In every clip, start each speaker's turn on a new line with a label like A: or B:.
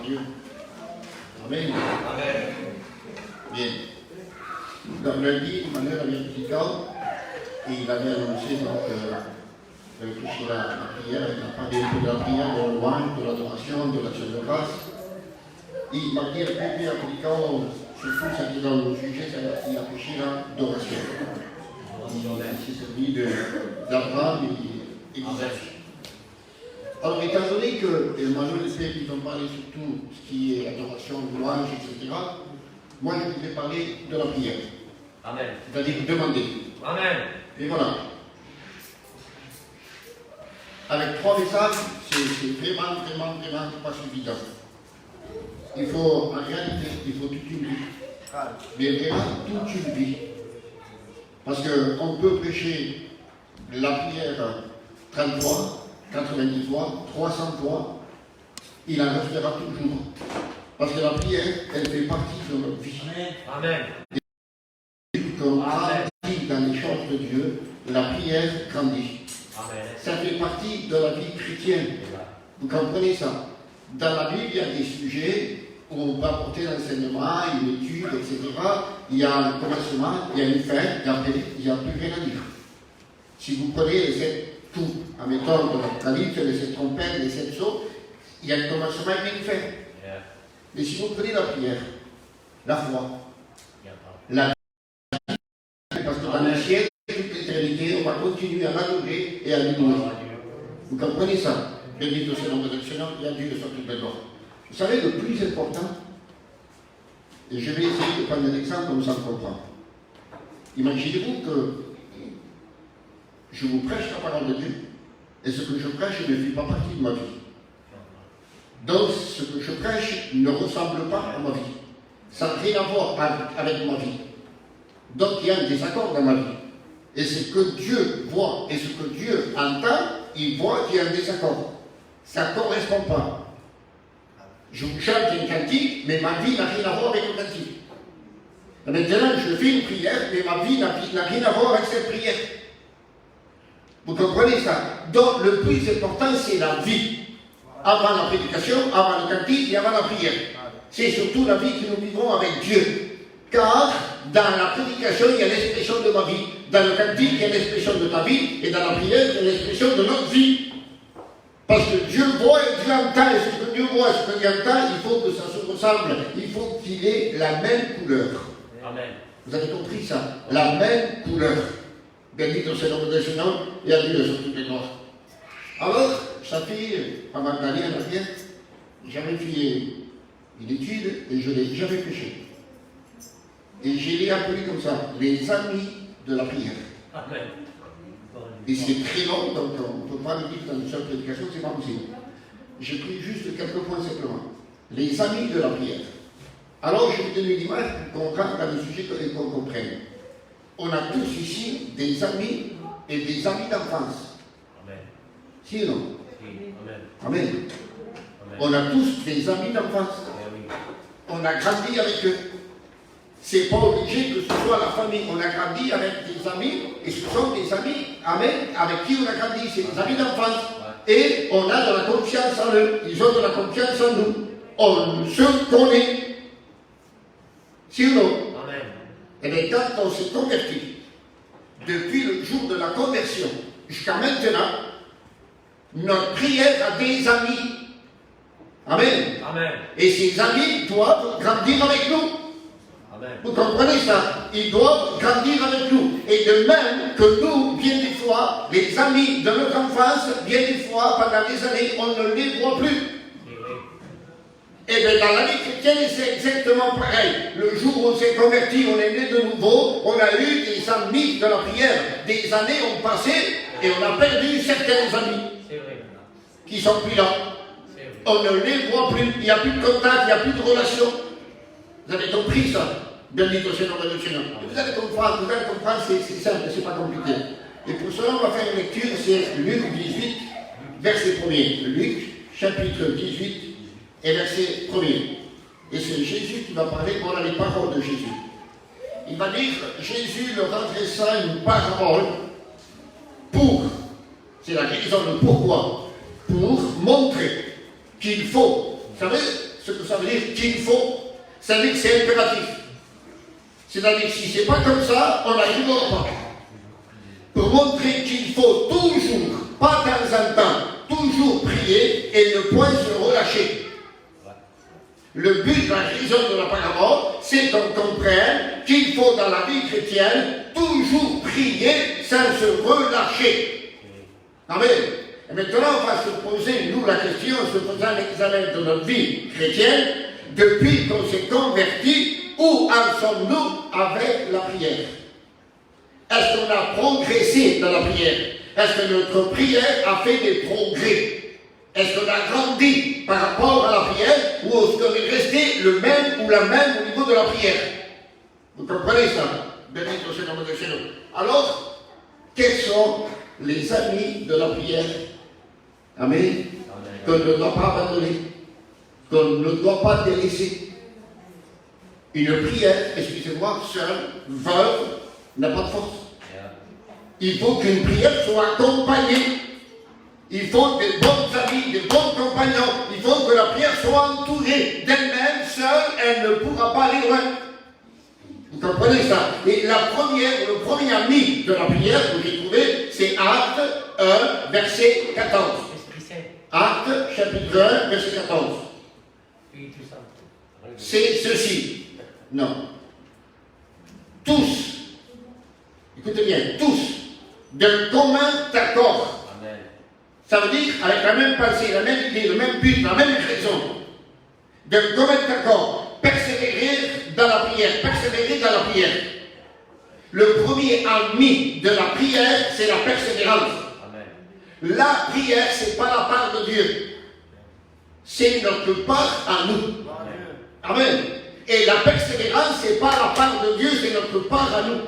A: Dieu. Amen.
B: Amen.
A: Bien. Comme lundi, Emmanuel avait un petit cas et il avait annoncé de toucher la prière. Il a parlé un peu de la prière, de la louange, de l'adoration, de l'action de grâce. Et il m'a dit un peu appliquant, surtout ça qui est dans le sujet, il a touché l'adoration. C'est celui d'Abraham et d'Isaac. Alors, étant donné que Emmanuel et Pierre ils ont parlé surtout ce qui est adoration, louange, etc., moi je voudrais parler de la prière.
B: Amen.
A: C'est-à-dire demander.
B: Amen.
A: Et voilà. Avec 3 messages, c'est vraiment pas suffisant. Il faut, en réalité, il faut toute une vie. Mais vraiment toute une vie. Parce qu'on peut prêcher la prière 30 fois, 90 fois, 300 fois, il en restera toujours. Parce que la prière, elle fait partie de notre vie.
B: Amen.
A: Et qu'on grandit dans les choses de Dieu, la prière grandit.
B: Amen.
A: Ça fait partie de la vie chrétienne. Vous comprenez ça? Dans la Bible, il y a des sujets où on peut apporter l'enseignement, une étude, etc. Il y a un commencement, il y a une fin, et après, il n'y a plus rien à dire. Si vous prenez les 7 tout, en mettant de l'Apocalypse, les 7 trompettes, les 7 sauts, il y a un commencement et une fin. Mais si vous prenez la prière, la foi, la parce que dans le ciel, toute l'éternité, on va continuer à l'adorer et à l'honorer. Vous comprenez ça? Béni soit le nom de Seigneur, il y a Dieu de sorte de gloire. Vous savez, le plus important, et je vais essayer de prendre un exemple comme ça on comprend. Imaginez-vous que je vous prêche la parole de Dieu, et ce que je prêche ne fait pas partie de ma vie. Donc, ce que je prêche ne ressemble pas à ma vie. Ça n'a rien à voir avec ma vie. Donc, il y a un désaccord dans ma vie. Et ce que Dieu voit et ce que Dieu entend, il voit qu'il y a un désaccord. Ça ne correspond pas. Je vous chante un cantique, mais ma vie n'a rien à voir avec le cantique. Et maintenant, je fais une prière, mais ma vie n'a rien à voir avec cette prière. Vous comprenez ça? Donc, le plus important, c'est la vie. Avant la prédication, avant le cantique et avant la prière. C'est surtout la vie que nous vivons avec Dieu. Car dans la prédication, il y a l'expression de ma vie. Dans le cantique, il y a l'expression de ta vie. Et dans la prière, il y a l'expression de notre vie. Parce que Dieu voit et Dieu entend. Et ce que Dieu voit et ce que Dieu entend, il faut que ça se ressemble. Il faut qu'il ait la même couleur. Amen. Vous avez compris ça? La même couleur. Béni soit le nom de Seigneur et à Dieu sur toutes les gloires. Alors, ça fait, avant d'aller en arrière, j'avais fait une étude et je l'ai jamais prêché. Et je l'ai appelé comme ça, les amis de la prière. Amen. Et c'est très long, donc on ne peut pas le dire dans une seule prédication, c'est pas possible. J'ai pris juste quelques points simplement. Les amis de la prière. Alors je vais donner une image pour qu'on rentre dans le sujet et qu'on comprenne. On a tous ici des amis et des amis d'enfance. Amen. Si ou non? Amen. Amen. On a tous des amis d'enfance. On a grandi avec eux. C'est pas obligé que ce soit la famille. On a grandi avec des amis, et ce sont des amis, amen, avec qui on a grandi. C'est des amis d'enfance. Et on a de la confiance en eux. Ils ont de la confiance en nous. On se connaît. Si ou non? Amen. Et bien, quand on s'est converti, depuis le jour de la conversion jusqu'à maintenant, notre prière a des amis. Amen. Amen. Et ces amis doivent grandir avec nous. Amen. Vous comprenez ça? Ils doivent grandir avec nous. Et de même que nous, bien des fois, les amis de notre enfance, bien des fois, pendant des années, on ne les voit plus. Et bien dans la vie chrétienne, c'est exactement pareil. Le jour où on s'est converti, on est né de nouveau, on a eu des amis de la prière. Des années ont passé et on a perdu certains amis qui sont plus là. On ne les voit plus, il n'y a plus de contact, il n'y a plus de relation. Vous avez compris ça? Béni soit le nom de Seigneur. Vous allez comprendre, c'est simple, c'est pas compliqué. Et pour cela, on va faire une lecture, c'est Luc 18, verset 1er. Luc, chapitre 18, et verset 1er. Et c'est Jésus qui va parler, voilà les paroles de Jésus. Il va dire, Jésus leur adressa une parole pour, c'est la raison de pourquoi, pour montrer qu'il faut, vous savez, ce que ça veut dire qu'il faut. Ça veut dire que c'est impératif. C'est-à-dire que si c'est pas comme ça, on n'arrivera pas. Pour montrer qu'il faut toujours, pas de temps en temps, toujours prier et ne point se relâcher. Le but, la raison de la parabole, c'est qu'on comprenne qu'il faut dans la vie chrétienne toujours prier sans se relâcher. Amen. Et maintenant, on va se poser, nous, la question, en se faisant l'examen de notre vie chrétienne, depuis qu'on s'est converti, où en sommes-nous avec la prière? Est-ce qu'on a progressé dans la prière? Est-ce que notre prière a fait des progrès? Est-ce qu'on a grandi par rapport à la prière ou est-ce qu'on est resté le même ou la même au niveau de la prière? Vous comprenez ça? Béni soit le nom de Dieu. Alors, quels sont les amis de la prière? Amen. Qu'on ne doit pas abandonner, qu'on ne doit pas délaisser. Une prière, excusez-moi, seule, veuve, n'a pas de force. Il faut qu'une prière soit accompagnée. Il faut des bons amis, des bons compagnons. Il faut que la prière soit entourée d'elle-même. Seule, elle ne pourra pas aller loin. Vous comprenez ça? Et le premier ami de la prière que j'ai trouvé, c'est Actes 1, verset 14. Actes, chapitre 1, verset 14. C'est ceci. Non. Tous, écoutez bien, tous, d'un commun accord. Ça veut dire avec la même pensée, la même idée, le même but, la même raison. D'un commun accord, persévérer dans la prière, persévérer dans la prière. Le premier ami de la prière, c'est la persévérance. Amen. La prière, c'est pas la part de Dieu. C'est notre part à nous. Amen. Et la persévérance, c'est pas la part de Dieu, c'est notre part à nous.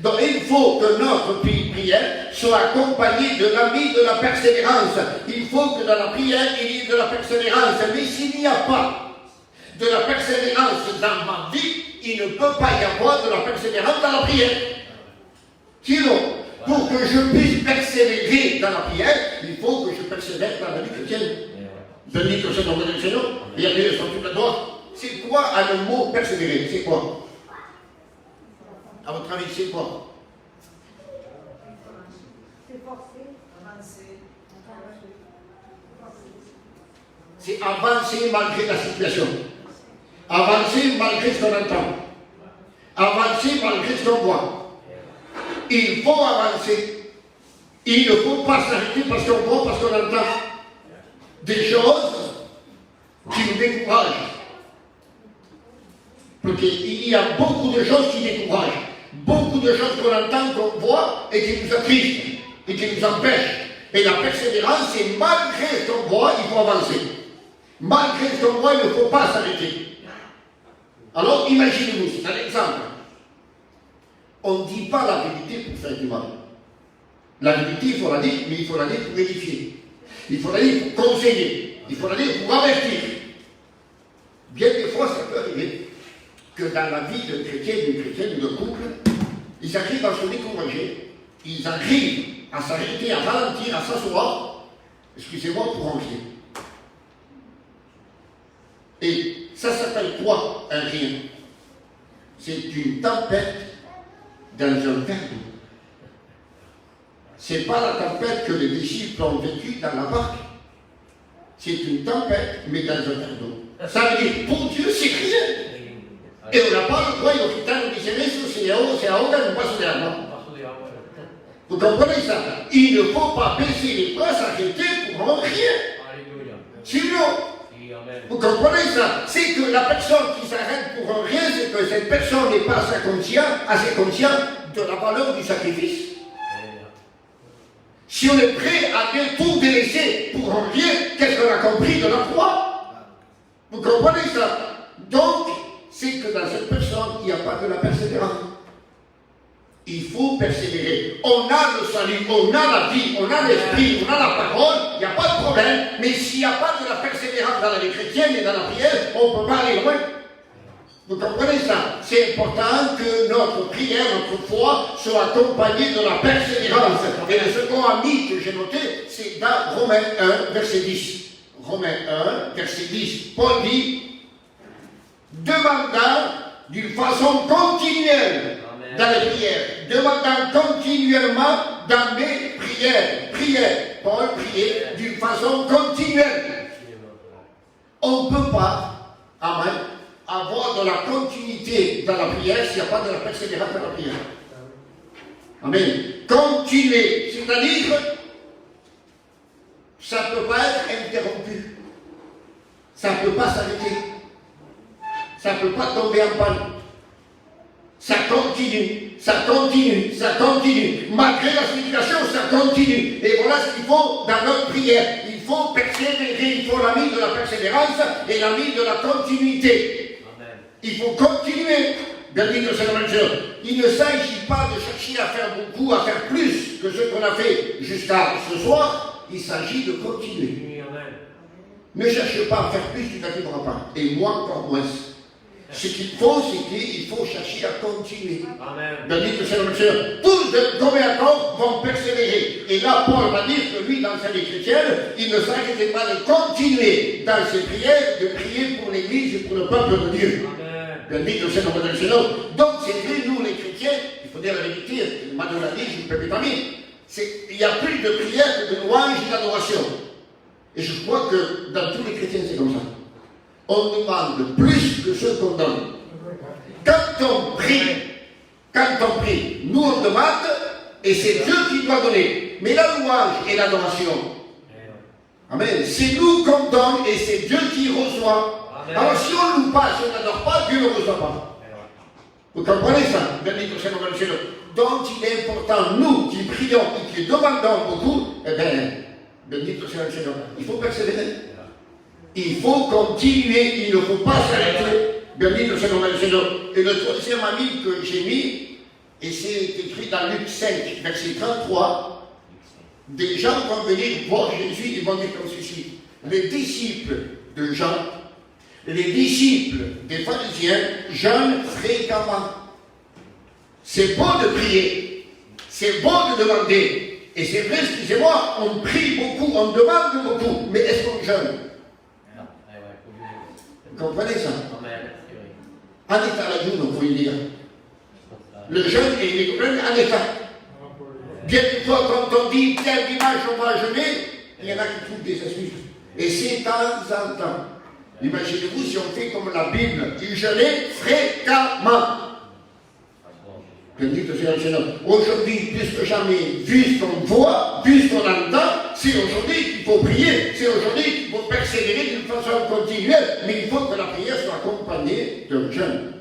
A: Donc il faut que notre prière soit accompagnée de l'ami de la persévérance. Il faut que dans la prière, il y ait de la persévérance. Mais s'il n'y a pas de la persévérance dans ma vie, il ne peut pas y avoir de la persévérance dans la prière. Sinon, pour que je puisse persévérer dans la prière, il faut que je persévère dans la vie chrétienne. Je dis que c'est dans le Seigneur, il y a des sur toute la droite. C'est quoi le mot persévérer? C'est quoi? À votre avis, c'est quoi?
C: C'est forcer, avancer.
A: C'est avancer malgré la situation. Avancer malgré ce qu'on entend. Avancer malgré ce qu'on voit. Il faut avancer. Il ne faut pas s'arrêter parce qu'on voit, parce qu'on entend des choses qui nous découragent. Parce qu'il y a beaucoup de choses qui découragent. Beaucoup de choses qu'on entend, qu'on voit et qui nous attristent et qui nous empêchent. Et la persévérance, c'est malgré ce qu'on voit, il faut avancer. Malgré ce qu'on voit, il ne faut pas s'arrêter. Alors, imaginez-vous, c'est un exemple. On ne dit pas la vérité pour faire du mal. La vérité, il faut la dire, mais il faut la dire pour édifier. Il faut la dire pour conseiller. Il faut la dire pour avertir. Bien des fois, ça peut arriver que dans la vie de chrétien, d'une chrétienne, de couple, ils arrivent à se décourager, ils arrivent à s'arrêter, à ralentir, à s'asseoir, excusez-moi, pour ranger. Et ça s'appelle quoi, un rien? C'est une tempête dans un verre d'eau. C'est pas la tempête que les disciples ont vécue dans la barque. C'est une tempête, mais dans un verre d'eau. Ça veut dire, pour Dieu, c'est rien. E una parola poi l'Occitano dice adesso se ahoga un passo di acqua. Vous comprenez ça? Il ne faut pas baisser les bras, s'arrêter pour en rien. Sinon, vous comprenez ça? C'est que la personne qui s'arrête pour un rien, c'est que cette personne n'est pas assez consciente de la valeur du sacrifice. Si on est prêt à bien tout délaisser pour un rien, qu'est-ce qu'on a compris de la foi? Vous comprenez ça? Donc, c'est que dans cette personne, il n'y a pas de la persévérance. Il faut persévérer. On a le salut, on a la vie, on a l'esprit, on a la parole, il n'y a pas de problème. Mais s'il n'y a pas de la persévérance dans la vie chrétienne et dans la prière, on ne peut pas aller loin. Vous comprenez ça? C'est important que notre prière, notre foi soit accompagnée de la persévérance. Et le second ami que j'ai noté, c'est dans Romains 1, verset 10. Romains 1, verset 10. Paul dit, demandant d'une façon continuelle dans les prières, demandant continuellement dans mes prières. Paul priait d'une façon continuelle. On ne peut pas, amen, avoir de la continuité dans la prière s'il n'y a pas de la persévérance dans la prière. Amen. Continuer, c'est-à-dire, ça ne peut pas être interrompu. Ça ne peut pas s'arrêter. Ça ne peut pas tomber en panne. Ça continue, ça continue, ça continue. Malgré la situation, ça continue. Et voilà ce qu'il faut dans notre prière. Il faut persévérer, il faut l'ami de la persévérance et l'ami de la continuité. Amen. Il faut continuer. Bien dit que c'est la même chose. Il ne s'agit pas de chercher à faire beaucoup, à faire plus que ce qu'on a fait jusqu'à ce soir. Il s'agit de continuer. Amen. Ne cherche pas à faire plus, tu n'arriveras pas. Et moi encore moins. Ce qu'il faut, c'est qu'il faut chercher à continuer. Amen. Bien dit que c'est la même chose. Tous comme un corps vont persévérer. Et là, Paul va dire que lui, dans sa vie chrétienne, il ne s'arrêtait pas de continuer dans ses prières, de prier pour l'Église et pour le peuple de Dieu. Amen. Bien dit que c'est la même chose. Donc, c'est vrai, nous les chrétiens, il faut dire la vérité, Madame l'a dit, je ne peux pas dire, il y a plus de prières que de louanges et d'adoration. Et je crois que dans tous les chrétiens, c'est comme ça. On demande plus que ce qu'on donne. Quand on prie, nous on demande et c'est Dieu qui doit donner. Mais la louange et l'adoration, amen, c'est nous qu'on donne et c'est Dieu qui reçoit. Amen. Alors si on ne loue pas, si on n'adore pas, Dieu ne reçoit pas. Vous comprenez ça? Donc il est important, nous qui prions et qui demandons beaucoup, eh bien, bénito soit le Seigneur, il faut persévérer. Il faut continuer, il ne faut pas s'arrêter. Bien dit que c'est le Seigneur. Et le troisième ami que j'ai mis, et c'est écrit dans Luc 5, verset 33, des gens vont venir voir Jésus, ils vont dire comme ceci. Les disciples de Jean, les disciples des pharisiens jeûnent fréquemment. C'est bon de prier, c'est bon de demander. Et c'est vrai, excusez-moi, on prie beaucoup, on demande beaucoup, mais est-ce qu'on jeûne? Vous comprenez ça? En état la joue, on peut dire. Le jeûne est les problèmes en état. Bien des fois, quand on dit tel dimanche on va jeûner, il y en a qui trouvent des excuses. Et c'est de temps en temps. Imaginez-vous si on fait comme la Bible, il jeûnait fréquemment. Aujourd'hui, plus que jamais, vu ce qu'on voit, vu ce qu'on entend, c'est aujourd'hui qu'il faut prier, c'est aujourd'hui qu'il faut persévérer d'une façon continuelle, mais il faut que la prière soit accompagnée d'un jeûne.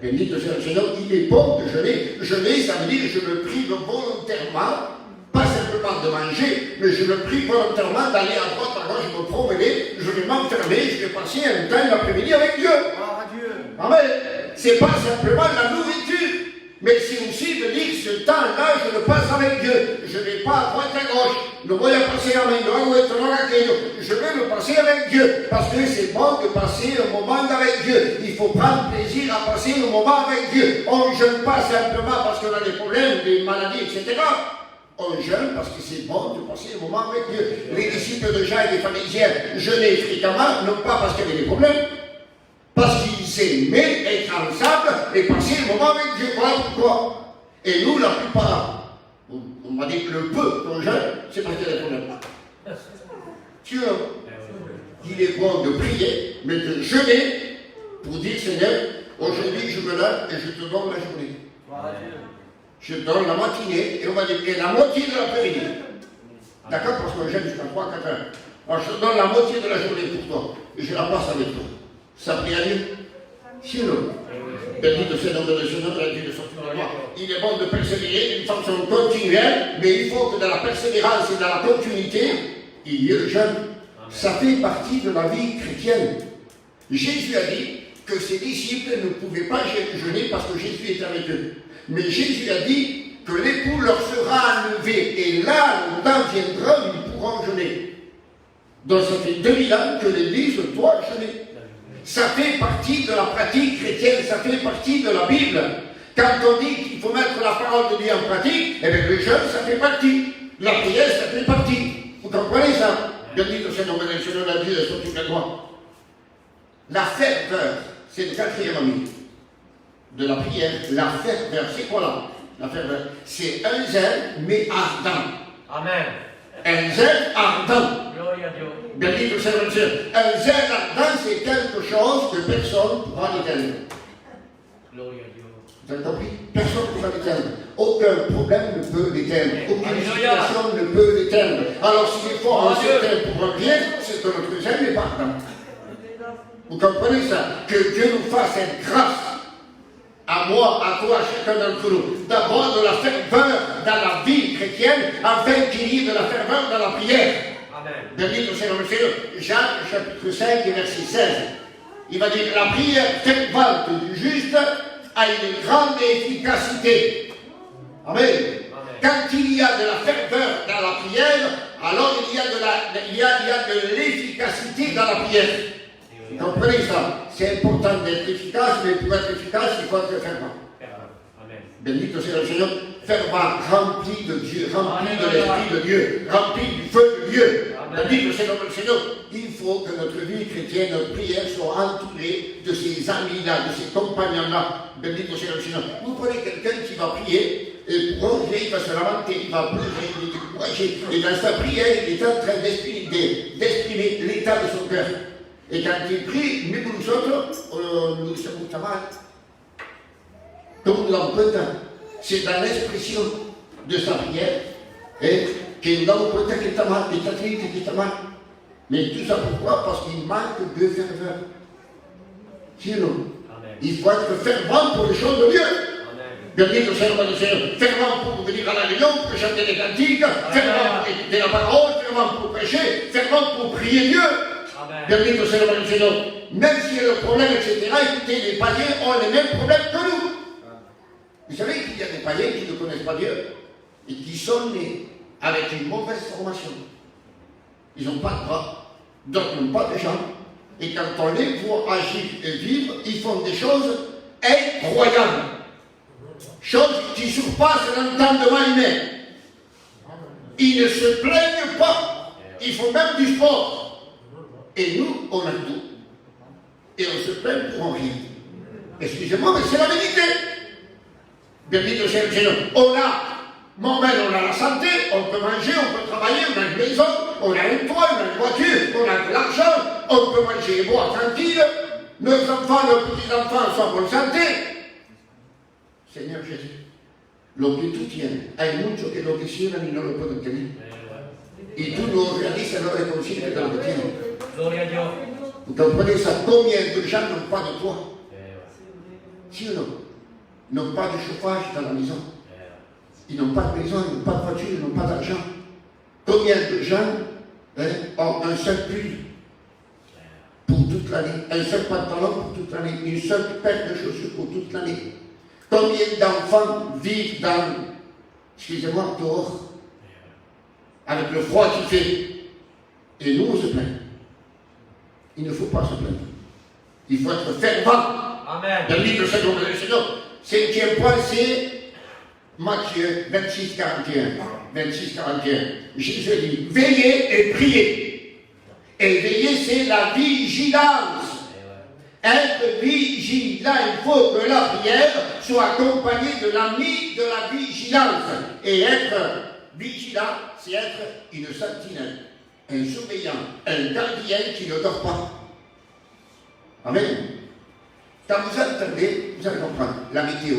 A: Béni que c'est le Seigneur, il est bon de jeûner. Jeûner, ça veut dire que je me prive volontairement, pas simplement de manger, mais je me prive volontairement d'aller à droite, à gauche, me promener, je vais m'enfermer, je vais passer un temps l'après-midi avec Dieu. Amen. C'est pas simplement la nourriture. Mais c'est aussi de dire que ce temps-là, je le passe avec Dieu. Je ne vais pas à droite à gauche. Le voy a passer avec Dieu. Je vais le passer avec Dieu. Parce que c'est bon de passer un moment avec Dieu. Il faut prendre plaisir à passer un moment avec Dieu. On ne jeûne pas simplement parce qu'on a des problèmes, des maladies, etc. On jeûne parce que c'est bon de passer un moment avec Dieu. Les disciples de Jean et des pharisiens jeûnaient fréquemment, non pas parce qu'il y avait des problèmes, parce qu'ils aimaient être ensemble et passer le moment avec Dieu. Voilà pourquoi. Et nous, la plupart, on va dire le peu qu'on jeûne, c'est parce qu'il y a des problèmes. Dieu, il est bon de prier, mais de jeûner pour dire Seigneur, aujourd'hui je me lève et je te donne la journée. Je te donne la matinée et on va dire et la moitié de l'après-midi. D'accord? Parce qu'on jeûne jusqu'à 3-4 heures. Alors je te donne la moitié de la journée pour toi et je la passe avec toi. Ça prie à Dieu. Sinon, béni de ce nom de Seigneur, de sortir de moi. Il est bon de persévérer d'une façon continuelle, mais il faut que dans la persévérance et dans la continuité, il y ait le jeûne. Ça fait partie de la vie chrétienne. Jésus a dit que ses disciples ne pouvaient pas jeûner parce que Jésus était avec eux. Mais Jésus a dit que l'époux leur sera enlevé et là, le temps viendra où ils pourront jeûner. Donc ça fait 2000 ans que l'Église doit jeûner. Ça fait partie de la pratique chrétienne, ça fait partie de la Bible. Quand on dit qu'il faut mettre la parole de Dieu en pratique, eh bien le jeûne, ça fait partie. La prière, ça fait partie. Vous comprenez ça? Bien dit que c'est le Seigneur a dit sur toute la gloire. La ferveur, c'est le quatrième ami de la prière, la ferveur. C'est quoi là? La ferveur, c'est un zèle, mais ardent.
B: Amen.
A: Un zèle ardent.
B: Gloria a Dio.
A: Bendito soit le Seigneur. Un zèle ardent, c'est quelque chose que personne ne pourra l'éteindre.
B: Gloria a Dio.
A: Vous avez compris? Personne ne pourra l'éteindre. Aucun problème ne peut l'éteindre. Aucune
B: Alléluia.
A: situation ne peut l'éteindre. Alors s'il faut
B: Oh
A: un
B: Dieu.
A: certain pour un bien, c'est que notre zèle n'est pas ardent. Vous comprenez ça? Que Dieu nous fasse cette grâce, à moi, à toi, à chacun d'entre nous, d'avoir de la ferveur dans la vie chrétienne, afin qu'il y ait de la ferveur dans la prière.
B: Amen.
A: Bendito soit le Seigneur. Jacques, chapitre 5, verset 16. Il va dire, la prière fervente du juste a une grande efficacité. Amen.
B: Amen.
A: Quand il y a de la ferveur dans la prière, alors il y a de l'efficacité dans la prière. Vous comprenez ça? C'est important d'être efficace, mais pour être efficace, il faut être fervent.
B: Amen.
A: Bendito soit le Seigneur, fervent, rempli de Dieu, rempli de l'Esprit de Dieu, rempli du feu de Dieu. Bendito soit le Seigneur. Il faut que notre vie chrétienne, notre prière soit entourée de ces amis-là, de ces compagnons-là. Bendito soit le Seigneur. Vous prenez quelqu'un qui va prier, et pour il va se lamenter, il va pleurer, il est découragé. Et dans sa prière, il est en train d'exprimer l'état de son cœur. Et quand il prie, nous autres, nous sommes mal. Comme nous l'avons compris, c'est dans l'expression de sa prière que nous l'avons compris qu'il est mal, qu'il est mal. Mais tout ça pourquoi? Parce qu'il manque de ferveur. Sinon, il faut être fervent pour les choses de Dieu. Bendito soit le Seigneur. Fervent pour venir à la réunion, pour chanter des cantiques, fervent pour écouter la parole, fervent pour prêcher, fervent pour prier Dieu. Bendito soit le Seigneur. Même s'il y a le problème, etc., écoutez, les païens ont les mêmes problèmes que nous. Vous savez qu'il y a des païens qui ne connaissent pas Dieu et qui sont nés avec une mauvaise formation. Ils n'ont pas de bras, d'autres n'ont pas de jambes. Et quand on les voit agir et vivre, ils font des choses incroyables. Choses qui surpassent l'entendement humain. Ils ne se plaignent pas. Ils font même du sport. Et nous, on a tout. Et on se plaint pour rien. Excusez-moi, mais c'est la vérité. Bendito soit le Seigneur. On a la santé, on peut manger, on peut travailler, on a une maison, on a un toit, on a une voiture, on a de l'argent, on peut manger et boire tranquille. Nos enfants, nos petits-enfants sont en bonne santé. Seigneur Jésus, lo que tú tienes, hay muchos que lo quisieran y no lo pueden tener. Y tú lo realizas, lo consciente de lo que tienes.
B: Gloria a Dio.
A: Vous comprenez ça? Combien de gens n'ont pas de toit? Si ou non? Ils n'ont pas de chauffage dans la maison. Ils n'ont pas de maison, ils n'ont pas de voiture, ils n'ont pas d'argent. Combien de gens ont un seul pull pour toute l'année, un seul pantalon pour toute l'année, une seule paire de chaussures pour toute l'année? Combien d'enfants vivent dans, excusez-moi, dehors, avec le froid qu'il fait? Et nous, on se plaint. Il ne faut pas se plaindre. Il faut être fervent.
B: Amen.
A: Dans le livre de Seigneur. Cinquième point, c'est Matthieu 26, 41. 26, 41. Jésus dit, veillez et priez. Et veiller, c'est la vigilance. Être vigilant, il faut que la prière soit accompagnée de l'ami de la vigilance. Et être vigilant, c'est être une sentinelle, un surveillant, un gardien qui ne dort pas. Amen. Quand vous entendez, vous allez comprendre la météo.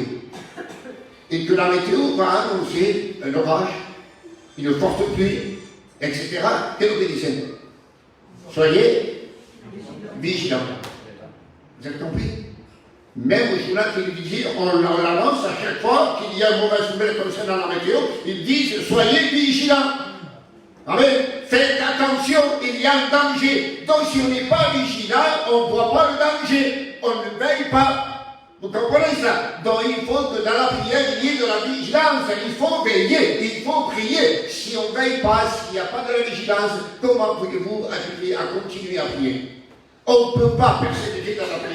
A: Et que la météo va annoncer un orage, une forte pluie, etc. Qu'est-ce que dit? Soyez vigilants. Vous avez compris? Même au journal télévisé, on l'annonce à chaque fois qu'il y a une mauvaise nouvelle concernant la météo, ils disent soyez vigilants. Amen. Faites attention, il y a un danger. Donc si on n'est pas vigilant, on ne voit pas le danger. On ne veille pas. Vous comprenez ça? Donc il faut que dans la prière, il y ait de la vigilance. Il faut veiller, il faut prier. Si on ne veille pas, s'il n'y a pas de la vigilance, comment pouvez-vous arriver à continuer à prier? On ne peut pas persévérer dans la prière.